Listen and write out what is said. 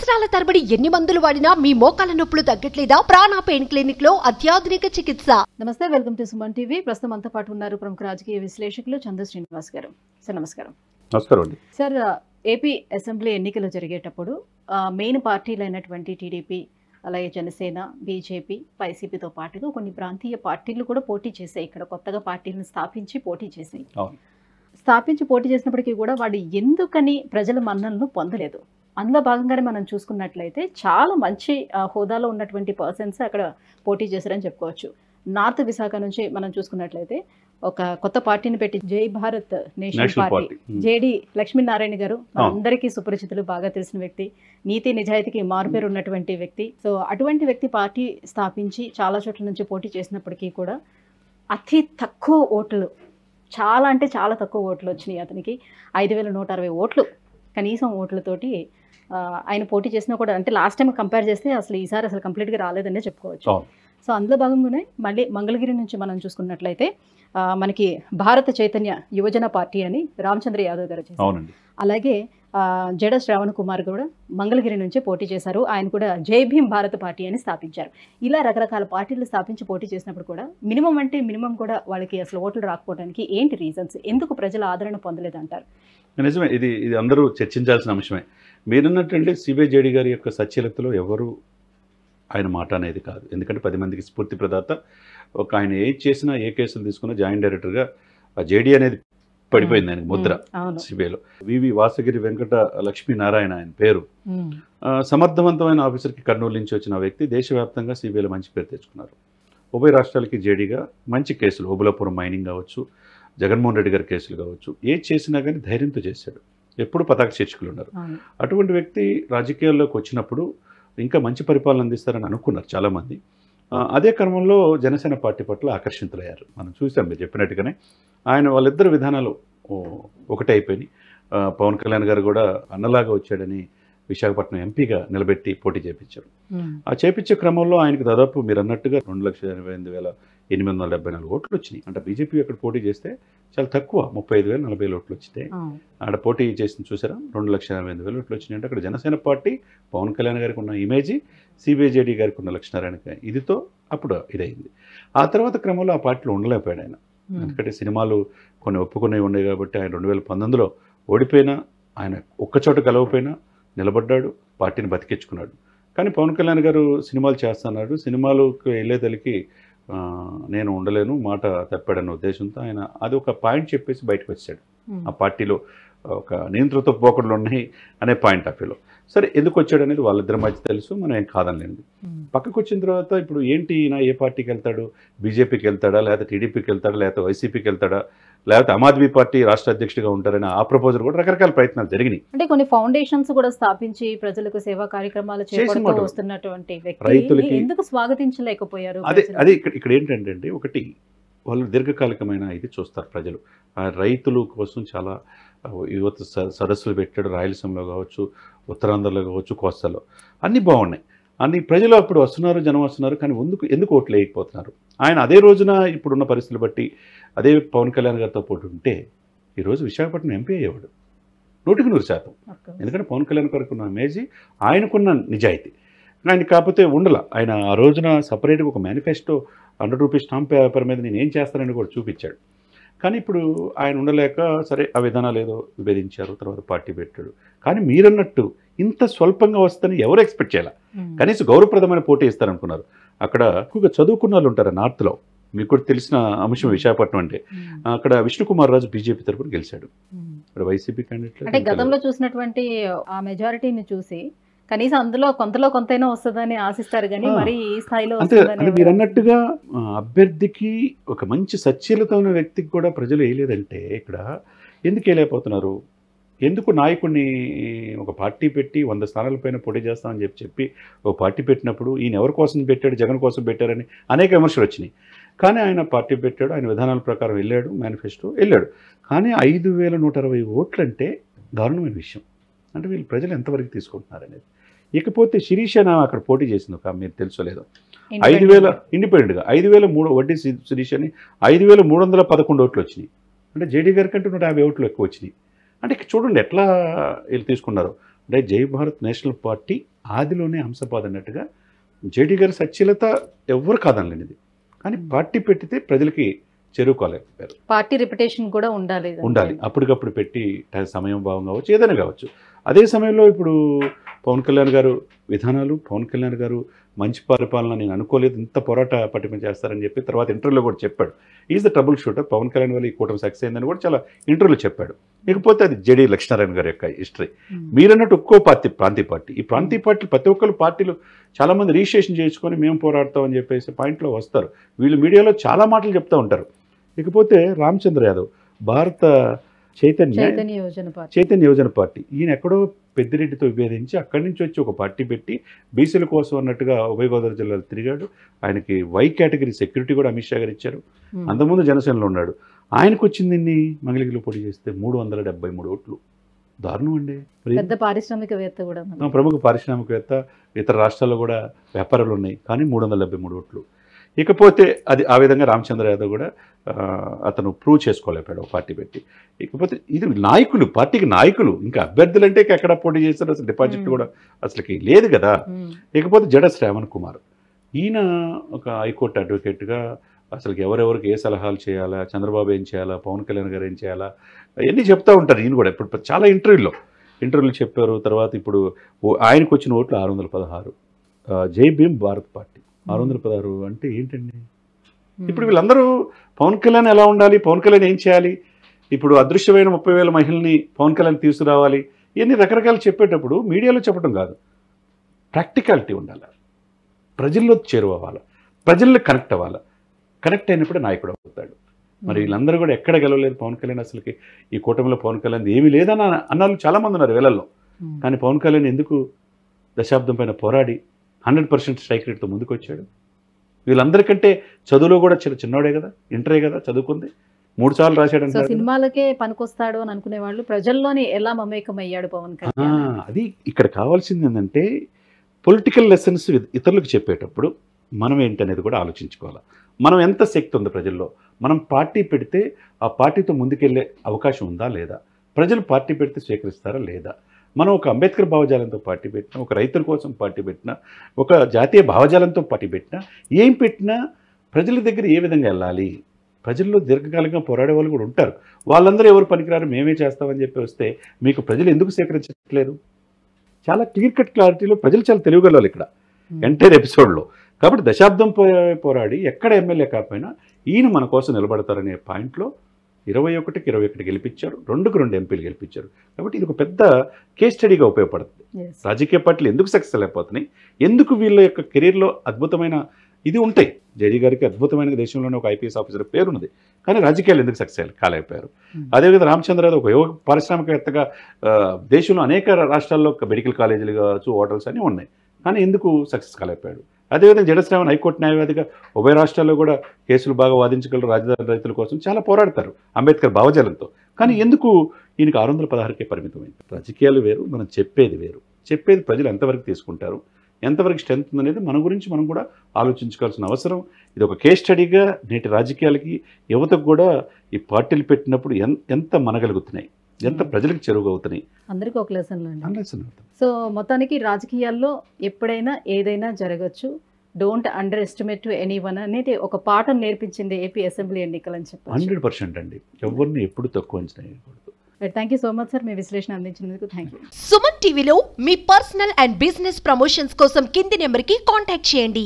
సంవత్సరాల తరబడి ఎన్ని మందులు వాడినా మీ మోకాల నొప్పులు తగ్గట్లేదా? ప్రాణ పెయిన్ క్లినిక్ లో అత్యాధునిక చికిత్స. నమస్తే, వెల్కమ్ టు సుమన్ టీవీ. ప్రస్తుతం అంతా పాటు ఉన్నారు ప్రముఖ రాజకీయ విశ్లేషకులు చంద్ర శ్రీనివాస్ గారు. సార్ నమస్కారం. నమస్కారం అండి. సార్, ఏపీ అసెంబ్లీ ఎన్నికలు జరిగేటప్పుడు మెయిన్ పార్టీలైనటువంటి టీడీపీ, అలాగే జనసేన, బీజేపీ, వైసీపీతో పాటుగా కొన్ని ప్రాంతీయ పార్టీలు కూడా పోటీ చేశాయి. ఇక్కడ కొత్తగా పార్టీలను స్థాపించి పోటీ చేశాయి. పోటీ చేసినప్పటికీ కూడా వాళ్ళు ఎందుకని ప్రజల మన్ననలు పొందలేదు? అందులో భాగంగానే మనం చూసుకున్నట్లయితే చాలా మంచి హోదాలో ఉన్నటువంటి పర్సన్స్ అక్కడ పోటీ చేశారని చెప్పుకోవచ్చు. నార్త్ విశాఖ నుంచి మనం చూసుకున్నట్లయితే ఒక కొత్త పార్టీని పెట్టి జై Bharat national party JD Lakshminarayana గారు అందరికీ సుపరిచితులు, బాగా తెలిసిన వ్యక్తి, నీతి నిజాయితీకి మారుపేరు ఉన్నటువంటి వ్యక్తి. సో అటువంటి వ్యక్తి పార్టీ స్థాపించి చాలా చోట్ల నుంచి పోటీ చేసినప్పటికీ కూడా అతి తక్కువ ఓట్లు, చాలా అంటే చాలా తక్కువ ఓట్లు వచ్చినాయి అతనికి. 5160 ఓట్లు కనీసం ఓట్లతోటి ఆయన పోటీ చేసినా కూడా, అంటే లాస్ట్ టైం కంపేర్ చేస్తే అసలు ఈసారి అసలు కంప్లీట్గా రాలేదనే చెప్పుకోవచ్చు. సో అందులో భాగంగానే మళ్ళీ మంగళగిరి నుంచి మనం చూసుకున్నట్లయితే మనకి భారత చైతన్య యువజన పార్టీ అని రామచంద్ర యాదవ్ గారు చేశారు. అలాగే జడ శ్రావణ్ కుమార్ కూడా మంగళగిరి నుంచి పోటీ చేశారు. ఆయన కూడా జై భీమ్ భారత్ పార్టీ అని స్థాపించారు. ఇలా రకరకాల పార్టీలు స్థాపించి పోటీ చేసినప్పుడు కూడా మినిమం కూడా వాళ్ళకి అసలు ఓట్లు రాకపోవడానికి ఏంటి రీజన్స్? ఎందుకు ప్రజల ఆదరణ పొందలేదంటారు? నిజమే, ఇది అందరూ చర్చించాల్సిన అంశమే. మీరున్నట్టంటే సిబిఐ గారి యొక్క సచ్యలతలో ఎవరు ఆయన మాట అనేది కాదు. ఎందుకంటే 10 మందికి స్ఫూర్తి ప్రదాత. ఒక ఆయన ఏది చేసినా, ఏ కేసులు తీసుకున్నా జాయింట్ డైరెక్టర్గా జేడీ అనేది పడిపోయింది ఆయనకు ముద్ర సిబిఐలో. వివి వాసగిరి వెంకట లక్ష్మీనారాయణ ఆయన పేరు. సమర్థవంతమైన ఆఫీసర్కి కర్నూలు నుంచి వచ్చిన వ్యక్తి దేశవ్యాప్తంగా సిబిఐలో మంచి పేరు తెచ్చుకున్నారు. ఉభయ రాష్ట్రాలకి జేడీగా మంచి కేసులు, ఓబులాపురం మైనింగ్ కావచ్చు, జగన్మోహన్ రెడ్డి గారి కేసులు కావచ్చు, ఏది చేసినా కానీ ధైర్యంతో చేశాడు. ఎప్పుడు పతాక శీర్షికలు ఉన్నారు. అటువంటి వ్యక్తి రాజకీయాల్లోకి వచ్చినప్పుడు ఇంకా మంచి పరిపాలన అందిస్తారని అనుకున్నారు చాలామంది. అదే క్రమంలో జనసేన పార్టీ పట్ల ఆకర్షితులయ్యారు. మనం చూసాం, మీరు చెప్పినట్టుగానే వాళ్ళిద్దరు విధానాలు ఒకటే అయిపోయినాయి. పవన్ కళ్యాణ్ గారు కూడా అన్నలాగా వచ్చాడని విశాఖపట్నం ఎంపీగా నిలబెట్టి పోటీ చేయించారు. ఆ చేపించే క్రమంలో ఆయనకు దాదాపు మీరు అన్నట్టుగా 2,88,874 ఓట్లు వచ్చినాయి. అంటే బీజేపీ అక్కడ పోటీ చేస్తే చాలా తక్కువ, 35,000-40,000 ఓట్లు వచ్చితే ఆడ పోటీ చేసింది చూసారా, 2,88,000 ఓట్లు వచ్చినాయి. అంటే అక్కడ జనసేన పార్టీ, పవన్ కళ్యాణ్ గారికి ఉన్న ఇమేజీ, సిబిఐ గారికి ఉన్న లక్ష్మీనారాయణ ఇదితో అప్పుడు ఇదైంది. ఆ తర్వాత క్రమంలో ఆ పార్టీలో ఉండలేకపోయాడు ఆయన. ఎందుకంటే సినిమాలు కొన్ని ఒప్పుకునేవి ఉన్నాయి కాబట్టి ఆయన 2019లో ఓడిపోయినా, ఆయన ఒక్కచోట గెలవపోయినా నిలబడ్డాడు, పార్టీని బతికించుకున్నాడు. కానీ పవన్ కళ్యాణ్ గారు సినిమాలు చేస్తున్నాడు, సినిమాలకు వెళ్ళేదలికి నేను ఉండలేను, మాట తప్పాడన్న ఉద్దేశంతో ఆయన అది ఒక పాయింట్ చెప్పేసి బయటకు వచ్చాడు. ఆ పార్టీలో ఒక నియంత్రిత పోకడలు ఉన్నాయి అనే పాయింట్ ఆఫ్ వ్యూలో. సరే, ఎందుకు వచ్చాడు అనేది వాళ్ళిద్దరి మధ్య తెలుసు, మనం ఏం కాదనలేదు. పక్కకు వచ్చిన తర్వాత ఇప్పుడు ఏంటి, ఈయన ఏ పార్టీకి వెళ్తాడు? బీజేపీకి వెళ్తాడా, లేకపోతే టీడీపీకి వెళ్తాడా, లేకపోతే వైసీపీకి వెళ్తాడా, లేకపోతే ఆమ్ ఆద్మీ పార్టీ రాష్ట్ర అధ్యక్షుడిగా ఉంటారని ఆ ప్రపోజల్ కూడా రకరకాల ప్రయత్నాలు జరిగినాయి. అంటే కొన్ని ఫౌండేషన్స్ కూడా స్థాపించి ప్రజలకు సేవా కార్యక్రమాలు చేపడుతూ వస్తున్నటువంటి వ్యక్తి ఎందుకు స్వాగతించలేకపోయారు? అదే ఇక్కడ ఏంటంటే, ఒకటి వాళ్ళు దీర్ఘకాలికమైన ఇది చూస్తారు ప్రజలు. ఆ రైతుల కోసం చాలా యువత సదస్సులు పెట్టాడు, రాయలసీమలో కావచ్చు, ఉత్తరాంధ్రలో కావచ్చు, కోస్తాలో అన్నీ బాగున్నాయి. అన్ని ప్రజలు అప్పుడు వస్తున్నారు, జనం వస్తున్నారు, కానీ ఎందుకు ఓట్లు వేయకపోతున్నారు? ఆయన అదే రోజున ఇప్పుడున్న పరిస్థితులు బట్టి అదే పవన్ కళ్యాణ్ గారితో పోటీ ఉంటే ఈరోజు విశాఖపట్నం ఎంపీ అయ్యేవాడు 100%. ఎందుకంటే పవన్ కళ్యాణ్ గారికి ఉన్న ఇమేజీ, ఆయనకున్న నిజాయితీ. ఆయన కాకపోతే ఆయన ఆ రోజున సపరేట్గా ఒక మేనిఫెస్టో 100 రూపీస్ స్టాంప్ పేపర్ మీద నేను ఏం చేస్తానని కూడా చూపించాడు. కానీ ఇప్పుడు ఆయన ఉండలేక సరే ఆ విధానాలు ఏదో విభేదించారు, తర్వాత పార్టీ పెట్టాడు. కానీ మీరన్నట్టు ఇంత స్వల్పంగా వస్తుందని ఎవరు ఎక్స్పెక్ట్ చేయాలి? కనీసం గౌరవప్రదమైన పోటీ ఇస్తారనుకున్నారు. అక్కడ ఎక్కువగా చదువుకున్న వాళ్ళు ఉంటారు నార్త్లో, మీకు కూడా తెలిసిన అంశం విశాఖపట్నం అంటే. అక్కడ విష్ణుకుమార్ రాజు బీజేపీ తరఫున గెలిచాడు. ఇక్కడ వైసీపీ క్యాండిడేట్ అంటే గతంలో చూసినటువంటి ఆ మెజారిటీని చూసి కనీసం అందులో కొంతైనా వస్తుందని ఆశిస్తారు, కానీ మరి ఈ స్థాయిలో అంటే మీరు అన్నట్టుగా అభ్యర్థికి ఒక మంచి సచ్యలతో ఉన్న వ్యక్తికి కూడా ప్రజలు వేయలేదంటే ఇక్కడ ఎందుకు వేయలేకపోతున్నారు? ఎందుకు నాయకుడిని ఒక పార్టీ పెట్టి 100 స్థానాలపైన పోటీ చేస్తామని చెప్పి ఒక పార్టీ పెట్టినప్పుడు ఈయన ఎవరి కోసం పెట్టాడు, జగన్ కోసం పెట్టారని అనేక విమర్శలు వచ్చినాయి. కానీ ఆయన పార్టీ పెట్టాడు, ఆయన విధానాల ప్రకారం వెళ్ళాడు, మేనిఫెస్టో వెళ్ళాడు. కానీ 5,160 ఓట్లు అంటే దారుణమైన విషయం. అంటే వీళ్ళు ప్రజలు ఎంతవరకు తీసుకుంటున్నారు అనేది. ఇకపోతే శిరీష అక్కడ పోటీ చేసింది, ఒక మీరు తెలుసో లేదో, 5,000 ఇండిపెండెంట్గా 5,003 వడ్డీ శిరీష అని 5,311 ఓట్లు వచ్చినాయి. అంటే జేడీ గారి కంటే 150 ఓట్లు ఎక్కువ వచ్చినాయి. అంటే చూడండి ఎట్లా వీళ్ళు తీసుకున్నారు. అంటే జై భారత్ నేషనల్ పార్టీ ఆదిలోనే హంసపాద్ అన్నట్టుగా జేడీ గారి సచ్ఛీలత ఎవ్వరు కాదనలేనిది, కానీ పార్టీ పెట్టితే ప్రజలకి చేరుకోలేకపోయారు. పార్టీ రెప్యుటేషన్ కూడా ఉండాలి. అప్పటికప్పుడు పెట్టి సమయం భావం కావచ్చు, ఏదైనా కావచ్చు. అదే సమయంలో ఇప్పుడు పవన్ కళ్యాణ్ గారు విధానాలు, పవన్ కళ్యాణ్ గారు మంచి పరిపాలన నేను అనుకోలేదు, ఇంత పోరాట పట్టిమ చేస్తారని చెప్పి తర్వాత ఇంటర్వ్యూలో కూడా చెప్పాడు. Is the troubleshooter, Pawan Kalyan వల్ల ఈ కూటమి సక్సెస్ అయిందని కూడా చాలా ఇంటర్వ్యూలో చెప్పాడు. ఇకపోతే అది జేడీ లక్ష్మీనారాయణ గారి యొక్క హిస్టరీ. మీరన్నట్టు ఒక్కో ప్రాంతీయ పార్టీ, ఈ ప్రాంతీయ పార్టీలు ప్రతి ఒక్కరు పార్టీలు చాలామంది రిజిస్ట్రేషన్ చేసుకొని మేము పోరాడతామని చెప్పేసి పాయింట్లో వస్తారు. వీళ్ళు మీడియాలో చాలా మాటలు చెప్తూ ఉంటారు. ఇకపోతే రామచంద్ర యాదవ్ భారత చైతన్య యోజన పార్టీ, ఈయన ఎక్కడో పెద్దిరెడ్డితో విభేదించి అక్కడి నుంచి వచ్చి ఒక పార్టీ పెట్టి బీసీల కోసం అన్నట్టుగా ఉభయ గోదావరి జిల్లాలో తిరిగాడు. ఆయనకి వై కేటగిరీ సెక్యూరిటీ కూడా అమిత్ షా గారు ఇచ్చారు. అంతకుముందు జనసేనలో ఉన్నాడు. ఆయనకు వచ్చింది మంగళగిరిలో పోటీ చేస్తే 373 ఓట్లు. దారుణం అండి. పెద్ద పారిశ్రామికవేత్త కూడా, ప్రముఖ పారిశ్రామికవేత్త, ఇతర రాష్ట్రాల్లో కూడా వ్యాపారాలు ఉన్నాయి, కానీ 373 ఓట్లు. ఇకపోతే అది ఆ విధంగా రామచంద్ర యాదవ్ కూడా అతను ప్రూవ్ చేసుకోలేకపోయాడు ఒక పార్టీ పెట్టి. ఇకపోతే ఇది నాయకులు, పార్టీకి నాయకులు, ఇంకా అభ్యర్థులు అంటే ఎక్కడ పోటీ చేస్తారు, అసలు డిపాజిట్ కూడా అసలుకి లేదు కదా. ఇకపోతే జడ శ్రావణ్ కుమార్, ఈయన ఒక హైకోర్టు అడ్వకేట్గా అసలుకి ఎవరెవరికి ఏ సలహాలు చేయాలా, చంద్రబాబు ఏం చేయాలా, పవన్ కళ్యాణ్ గారు ఏం చేయాలా, అవన్నీ చెప్తూ ఉంటారు. ఈయన కూడా ఇప్పుడు చాలా ఇంటర్వ్యూలు చెప్పారు. తర్వాత ఇప్పుడు ఆయనకు వచ్చిన ఓట్లు 616. జై భీమ్ భారత్ పార్టీ 616 అంటే ఏంటండి? ఇప్పుడు వీళ్ళందరూ పవన్ కళ్యాణ్ ఎలా ఉండాలి, పవన్ కళ్యాణ్ ఏం చేయాలి, ఇప్పుడు అదృశ్యమైన 30,000 మహిళల్ని పవన్ కళ్యాణ్ తీసుకురావాలి, ఇవన్నీ రకరకాలు చెప్పేటప్పుడు మీడియాలో చెప్పడం కాదు, ప్రాక్టికాలిటీ ఉండాలి, ప్రజల్లో చేరువవ్వాలి, ప్రజల్లో కనెక్ట్ అవ్వాలి. కనెక్ట్ అయినప్పుడు నాయకుడు అవుతాడు. మరి వీళ్ళందరూ కూడా ఎక్కడ గెలవలేదు పవన్ కళ్యాణ్. అసలుకి ఈ కూటమిలో పవన్ కళ్యాణ్ ఏమీ లేదని అన్నారు చాలామంది ఉన్నారు వేలల్లో. కానీ పవన్ కళ్యాణ్ ఎందుకు దశాబ్దం పైన పోరాడి 100% స్ట్రైక్ రేట్తో ముందుకు వచ్చాడు? వీళ్ళందరికంటే చదువులో కూడా చిన్నవాడే కదా, ఇంటరే కదా చదువుకుంది, 3 సార్లు రాశాడు. సినిమాలకే పనికొస్తాడు అని అనుకునే వాళ్ళు ప్రజల్లోని ఎలా మమేకం అయ్యాడు పవన్ కళ్యాణ్? అది ఇక్కడ కావాల్సింది ఏంటంటే పొలిటికల్ లెసన్స్ ఇతరులకు చెప్పేటప్పుడు మనం ఏంటనేది కూడా ఆలోచించుకోవాలి. మనం ఎంత శక్తి ఉంది ప్రజల్లో, మనం పార్టీ పెడితే ఆ పార్టీతో ముందుకెళ్ళే అవకాశం ఉందా లేదా, ప్రజలు పార్టీ పెడితే స్వీకరిస్తారా లేదా, మనం ఒక అంబేద్కర్ భావజాలంతో పార్టీ పెట్టినా, ఒక రైతుల కోసం పార్టీ పెట్టినా, ఒక జాతీయ భావజాలంతో పార్టీ పెట్టినా, ఏం పెట్టినా ప్రజల దగ్గర ఏ విధంగా వెళ్ళాలి. ప్రజల్లో దీర్ఘకాలంగా పోరాడే వాళ్ళు కూడా ఉంటారు. వాళ్ళందరూ ఎవరు పనికిరారు, మేమే చేస్తామని చెప్పి వస్తే మీకు ప్రజలు ఎందుకు సేకరించట్లేదు? చాలా క్లియర్ కట్ క్లారిటీలో ప్రజలు చాలా తెలియగలవాలి ఇక్కడ ఎంటైర్ ఎపిసోడ్లో. కాబట్టి దశాబ్దం పోరాడి ఎక్కడ ఎమ్మెల్యే కాకపోయినా ఈయన మన కోసం నిలబడతారనే పాయింట్లో 21కి 21 గెలిపించారు, 2కి 2 ఎంపీలు గెలిపించారు. కాబట్టి ఇది ఒక పెద్ద కేస్ స్టడీగా ఉపయోగపడుతుంది. రాజకీయ పార్టీలు ఎందుకు సక్సెస్ అయిపోతున్నాయి, ఎందుకు వీళ్ళ యొక్క కెరీర్లో అద్భుతమైన ఇది ఉంటాయి. జేడీ గారికి అద్భుతమైన దేశంలోనే ఒక ఐపీఎస్ ఆఫీసర్ పేరున్నది, కానీ రాజకీయాలు ఎందుకు సక్సెస్ కాలేకపోయారు? అదేవిధంగా రామచంద్ర ఒక యువ పారిశ్రామికవేత్తగా దేశంలో అనేక రాష్ట్రాల్లో మెడికల్ కాలేజీలు కావచ్చు, హోటల్స్ అన్నీ ఉన్నాయి, కానీ ఎందుకు సక్సెస్ కాలేకపోయాడు? అదేవిధంగా జడ శ్రావణ్ హైకోర్టు న్యాయవాదిగా ఉభయ రాష్ట్రాల్లో కూడా కేసులు బాగా వాదించగలరు, రాజధాని రైతుల కోసం చాలా పోరాడతారు అంబేద్కర్ భావజాలంతో. కానీ ఎందుకు ఈయనకి 616కే పరిమితమైంది? రాజకీయాలు వేరు, మనం చెప్పేది వేరు. చెప్పేది ప్రజలు ఎంతవరకు తీసుకుంటారు, ఎంతవరకు స్ట్రెంత్ ఉందనేది మన గురించి మనం కూడా ఆలోచించుకోవాల్సిన అవసరం. ఇది ఒక కేస్ స్టడీగా నేటి రాజకీయాలకి యువతకు కూడా ఈ పార్టీలు పెట్టినప్పుడు ఎంత మనగలుగుతున్నాయి, ఎంత ప్రజలకు చెరువుగవుతున్నాయి, అందరికీ ఒక లెసన్. సో మొత్తానికి రాజకీయాల్లో ఎప్పుడైనా ఏదైనా జరగచ్చు, don't under estimate to anyone అనేది ఒక పాఠం నేర్పించింది ఏపీ అసెంబ్లీ ఎన్నికలని చెప్పి. 100% అండి, ఎవరిని ఎప్పుడు తక్కువ అంచనా వేయకూడదు. Thank you so much sir, మీ విశ్లేషణ అందించినందుకు థ్యాంక్ యూ. సుమన్ టీవీలో మీ పర్సనల్ అండ్ బిజినెస్ ప్రమోషన్స్ కోసం కింది నెంబర్కి కాంటాక్ట్ చేయండి.